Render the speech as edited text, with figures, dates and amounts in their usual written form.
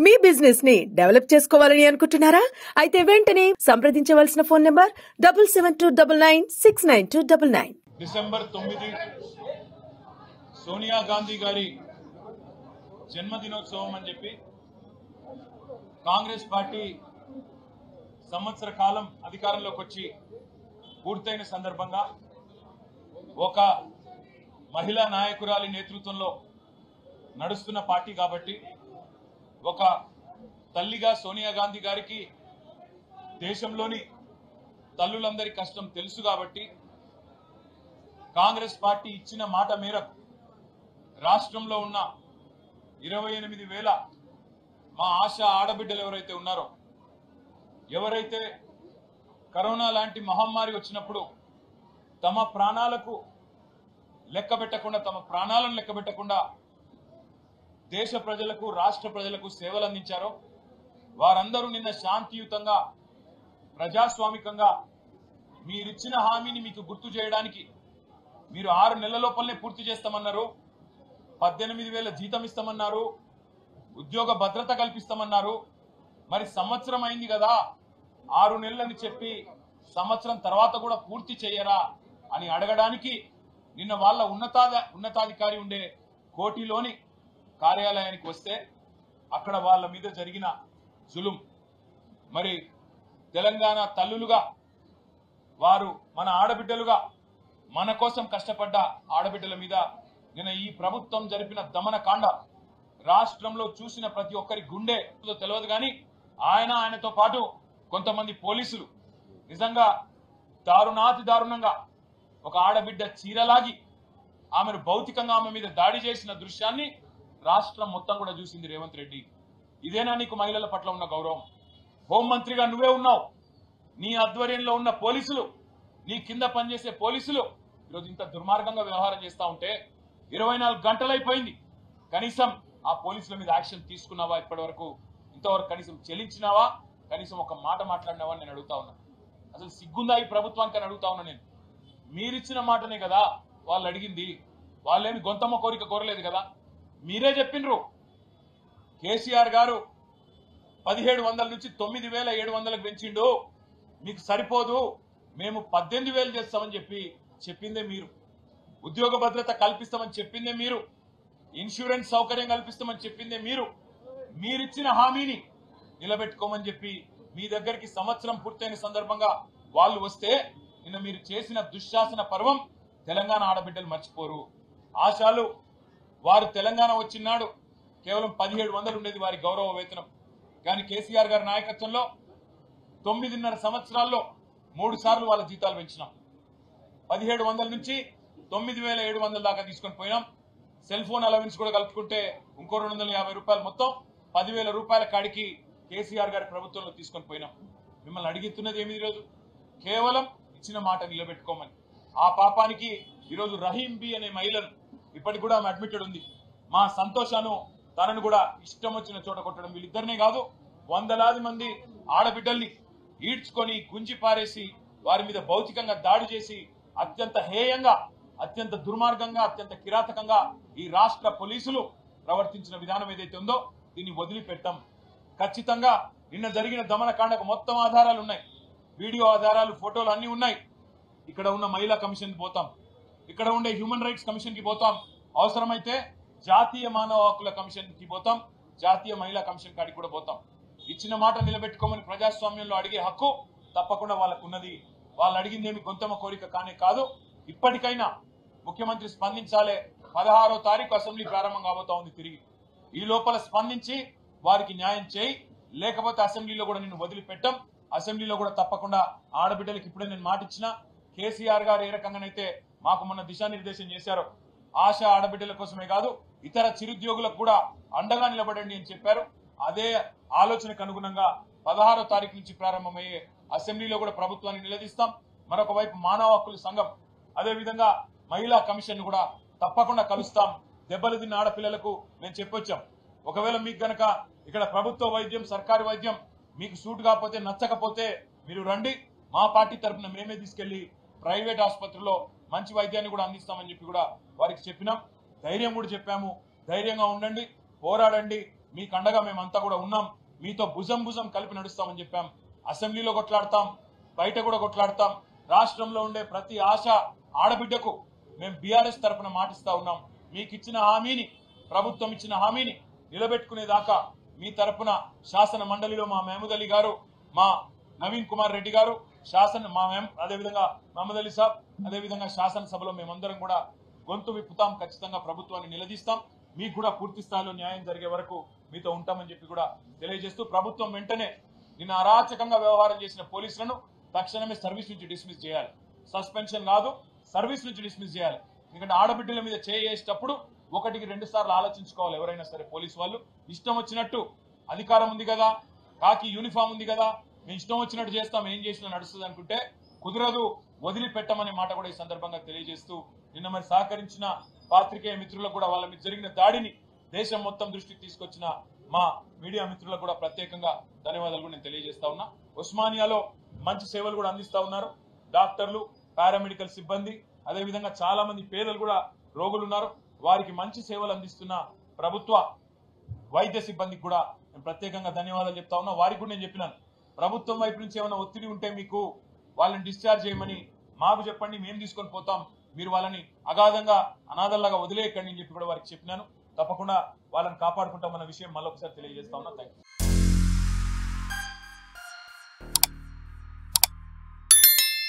మీ business ని develop చేసుకోవాలని అనుకుంటున్నారా? అయితే వెంటనే సంప్రదించవలసిన phone number 7729969299. December 9 Sonia Gandhi గారి జన్మదినోత్సవం అని చెప్పి కాంగ్రెస్ పార్టీ సంవత్సర కాలం అధికారంలోకి వచ్చి పూర్తయిన సందర్భంగా ఒక మహిళా నాయకురాలి నేతృత్వంలో నడుస్తున్న పార్టీ కాబట్టి ఒక తల్లిగా సోనియా గాంధీ గారికి దేశంలోని తల్లులందరి కష్టం తెలుసు కాబట్టి కాంగ్రెస్ పార్టీ ఇచ్చిన మాట మేరకు రాష్ట్రంలో ఉన్న 28,000 మా ఆశా ఆడబిడ్డలు ఎవరైతే ఉన్నారో, ఎవరైతే కరోనా లాంటి మహమ్మారి వచ్చినప్పుడు తమ ప్రాణాలకు లెక్కబెట్టకుండా, తమ ప్రాణాలను లెక్కబెట్టకుండా దేశ ప్రజలకు, రాష్ట్ర ప్రజలకు సేవలు అందించారో వారందరూ నిన్న శాంతియుతంగా, ప్రజాస్వామికంగా మీరిచ్చిన హామీని మీకు గుర్తు చేయడానికి మీరు 6 నెలల లోపలనే పూర్తి చేస్తామన్నారు, 18,000 జీతం ఇస్తామన్నారు, ఉద్యోగ భద్రత కల్పిస్తామన్నారు. మరి సంవత్సరం అయింది కదా, 6 నెలలని చెప్పి సంవత్సరం తర్వాత కూడా పూర్తి చేయరా అని అడగడానికి నిన్న వాళ్ళ ఉన్నతాధికారి ఉండే కోటిలోని కార్యాలయానికి వస్తే అక్కడ వాళ్ళ మీద జరిగిన జులుం, మరి తెలంగాణ తల్లులుగా వారు మన ఆడబిడ్డలుగా మన కోసం కష్టపడ్డ ఆడబిడ్డల మీద నిన్న ఈ ప్రభుత్వం జరిపిన దమనకాండ రాష్ట్రంలో చూసిన ప్రతి ఒక్కరి గుండె తెలియదు. కానీ ఆయనతో పాటు కొంతమంది పోలీసులు నిజంగా దారుణాతి దారుణంగా ఒక ఆడబిడ్డ చీరలాగి ఆమెను భౌతికంగా ఆమె మీద దాడి చేసిన దృశ్యాన్ని రాష్ట్రం మొత్తం కూడా చూసింది. రేవంత్ రెడ్డి, ఇదేనా నీకు మహిళల పట్ల ఉన్న గౌరవం? హోంమంత్రిగా నువ్వే ఉన్నావు, నీ ఆధ్వర్యంలో ఉన్న పోలీసులు, నీ కింద పనిచేసే పోలీసులు ఈరోజు ఇంత దుర్మార్గంగా వ్యవహారం చేస్తూ ఉంటే 24 గంటలైపోయింది, కనీసం ఆ పోలీసుల మీద యాక్షన్ తీసుకున్నావా? ఇప్పటి ఇంతవరకు కనీసం చెల్లించినావా? కనీసం ఒక మాట మాట్లాడినావా నేను అడుగుతా ఉన్నా. అసలు సిగ్గుందా ఈ ప్రభుత్వానికి అని అడుగుతా ఉన్నా నేను. మీరిచ్చిన మాటనే కదా వాళ్ళు అడిగింది, వాళ్ళేమి గొంతమ్మ కోరిక కోరలేదు కదా. మీరే చెప్పిండ్రు, కేసీఆర్ గారు 1,700 నుంచి 9,700కు పెంచిండు, మీకు సరిపోదు, మేము 18,000 చేస్తామని చెప్పిందే మీరు. ఉద్యోగ భద్రత కల్పిస్తామని చెప్పిందే మీరు. ఇన్సూరెన్స్ సౌకర్యం కల్పిస్తామని చెప్పిందే మీరు. మీరిచ్చిన హామీని నిలబెట్టుకోమని చెప్పి మీ దగ్గరికి సంవత్సరం పూర్తయిన సందర్భంగా వాళ్ళు వస్తే నిన్న మీరు చేసిన దుశ్శాసన పర్వం తెలంగాణ ఆడబిడ్డలు మర్చిపోరు. ఆశాలు వారు తెలంగాణ వచ్చినాడు కేవలం 1,700 ఉండేది వారి గౌరవ వేతనం. కానీ కేసీఆర్ గారి నాయకత్వంలో 9.5 సంవత్సరాల్లో 3 సార్లు వాళ్ళ జీతాలు పెంచినాం. 1,700 నుంచి 9,700 దాకా తీసుకొని పోయినాం. సెల్ ఫోన్ అలవెన్స్ కూడా కలుపుకుంటే ఇంకో 250 రూపాయలు, మొత్తం 10,000 రూపాయల కాడికి కేసీఆర్ గారి ప్రభుత్వంలో తీసుకొని పోయినాం. మిమ్మల్ని అడిగిస్తున్నది ఏమి ఈరోజు? కేవలం ఇచ్చిన మాట నిలబెట్టుకోమని. ఆ పాపానికి ఈరోజు రహీం బి అనే మహిళను ఇప్పటికి కూడా ఆమె అడ్మిటెడ్ ఉంది. మా సంతోషాను తనను కూడా ఇష్టం వచ్చిన చోట కొట్టడం, వీళ్ళిద్దరినే కాదు వందలాది మంది ఆడబిడ్డల్ని ఈడ్చుకొని గుంజి పారేసి వారి మీద భౌతికంగా దాడి చేసి అత్యంత హేయంగా, అత్యంత దుర్మార్గంగా, అత్యంత కిరాతకంగా ఈ రాష్ట్ర పోలీసులు ప్రవర్తించిన విధానం ఏదైతే ఉందో దీన్ని వదిలిపెట్టాం. ఖచ్చితంగా నిన్న జరిగిన దమనకాండకు మొత్తం ఆధారాలు ఉన్నాయి, వీడియో ఆధారాలు, ఫోటోలు అన్ని ఉన్నాయి. ఇక్కడ ఉన్న మహిళా కమిషన్కి పోతాం, ఇక్కడ ఉండే హ్యూమన్ రైట్స్ కమిషన్కి పోతాం, అవసరమైతే జాతీయ మానవ హక్కుల కమిషన్కి పోతాం, జాతీయ మహిళా కమిషన్ కాడికి కూడా పోతాం. ఇచ్చిన మాట నిలబెట్టుకోమని ప్రజాస్వామ్యంలో అడిగే హక్కు తప్పకుండా వాళ్ళకు ఉన్నది. వాళ్ళు అడిగింది ఏమి గొంతమ కోరిక కానే కాదు. ఇప్పటికైనా ముఖ్యమంత్రి స్పందించాలే. 16వ తారీఖు అసెంబ్లీ ప్రారంభం కాబోతా ఉంది. తిరిగి ఈ లోపల స్పందించి వారికి న్యాయం చేయి, లేకపోతే అసెంబ్లీలో కూడా నిన్ను వదిలిపెట్టాం. అసెంబ్లీలో కూడా తప్పకుండా ఆడబిడ్డలకు ఇప్పుడే నేను మాట ఇచ్చిన. కేసీఆర్ గారు ఏ రకంగానైతే మాకు మొన్న దిశానిర్దేశం చేశారో, ఆశా ఆడబిడ్డల కోసమే కాదు ఇతర చిరుద్యోగులకు కూడా అండగా నిలబడండి అని చెప్పారు. అదే ఆలోచనకు అనుగుణంగా 16వ తారీఖు నుంచి ప్రారంభమయ్యే అసెంబ్లీలో కూడా ప్రభుత్వాన్ని నిలదీస్తాం. మరొక వైపు మానవ హక్కుల సంఘం, అదేవిధంగా మహిళా కమిషన్ కూడా తప్పకుండా కలుస్తాం. దెబ్బలు తిన్న ఆడపిల్లలకు మేము చెప్పొచ్చాం, ఒకవేళ మీకు గనక ఇక్కడ ప్రభుత్వ వైద్యం, సర్కారు వైద్యం మీకు సూట్ కాకపోతే, నచ్చకపోతే మీరు రండి, మా పార్టీ తరఫున మేమే తీసుకెళ్లి ప్రైవేట్ ఆసుపత్రిలో మంచి వైద్యాన్ని కూడా అందిస్తామని చెప్పి కూడా వారికి చెప్పినాం. ధైర్యం కూడా చెప్పాము, ధైర్యంగా ఉండండి, పోరాడండి, మీకు అండగా మేమంతా కూడా ఉన్నాం, మీతో భుజం భుజం కలిపి నడుస్తామని చెప్పాం. అసెంబ్లీలో కొట్లాడతాం, బయట కూడా కొట్లాడతాం. రాష్ట్రంలో ఉండే ప్రతి ఆశ ఆడబిడ్డకు మేము బీఆర్ఎస్ తరఫున మాటిస్తా ఉన్నాం. మీకు ఇచ్చిన హామీని, ప్రభుత్వం ఇచ్చిన హామీని నిలబెట్టుకునేదాకా మీ తరఫున శాసన మండలిలో మా మహమూద్ అలీ గారు, మా నవీన్ కుమార్ రెడ్డి గారు, అదేవిధంగా మహమూద్ అలీ సాబ్, అదేవిధంగా శాసనసభలో మేమందరం కూడా గొంతు విప్పుతాం. ఖచ్చితంగా ప్రభుత్వాన్ని నిలదీస్తాం. మీకు కూడా పూర్తి స్థాయిలో న్యాయం జరిగే వరకు మీతో ఉంటామని చెప్పి కూడా తెలియజేస్తూ, ప్రభుత్వం వెంటనే నిన్న అరాచకంగా వ్యవహారం చేసిన పోలీసులను తక్షణమే సర్వీస్ నుంచి డిస్మిస్ చేయాలి. సస్పెన్షన్ కాదు, సర్వీస్ నుంచి డిస్మిస్ చేయాలి. ఎందుకంటే ఆడబిడ్డల మీద చేసేటప్పుడు 1-2 సార్లు ఆలోచించుకోవాలి. ఎవరైనా సరే పోలీసు వాళ్ళు ఇష్టం వచ్చినట్టు, అధికారం ఉంది కదా, కాకి యూనిఫామ్ ఉంది కదా, మేము ఇష్టం వచ్చినట్టు చేస్తాం, ఏం చేసినా నడుస్తుంది అనుకుంటే కుదరదు, వదిలిపెట్టమనే మాట కూడా ఈ సందర్భంగా తెలియజేస్తూ, నిన్న మరి సహకరించిన పాత్రికేయ మిత్రులకు కూడా, వాళ్ళ మీద జరిగిన దాడిని దేశం మొత్తం దృష్టికి తీసుకొచ్చిన మా మీడియా మిత్రులకు కూడా ప్రత్యేకంగా ధన్యవాదాలు కూడా నేను తెలియజేస్తా ఉన్నా. ఉస్మానియాలో మంచి సేవలు కూడా అందిస్తా ఉన్నారు. డాక్టర్లు, పారామెడికల్ సిబ్బంది, అదేవిధంగా చాలా మంది పేదలు కూడా రోగులు ఉన్నారు. వారికి మంచి సేవలు అందిస్తున్న ప్రభుత్వ వైద్య సిబ్బందికి కూడా నేను ప్రత్యేకంగా ధన్యవాదాలు చెప్తా ఉన్నా. వారికి కూడా నేను చెప్పినాను, ప్రభుత్వం వైపు నుంచి ఏమైనా ఒత్తిడి ఉంటే మీకు వాళ్ళని డిశ్చార్జ్ చేయమని మాకు చెప్పండి, మేము తీసుకొని పోతాం, మీరు వాళ్ళని అగాధంగా అనాథల్లాగా వదిలేయకండి అని చెప్పి కూడా వారికి చెప్పినాను. తప్పకుండా వాళ్ళని కాపాడుకుంటామన్న విషయం మళ్ళొకసారి తెలియజేస్తా ఉన్నా. Thank you.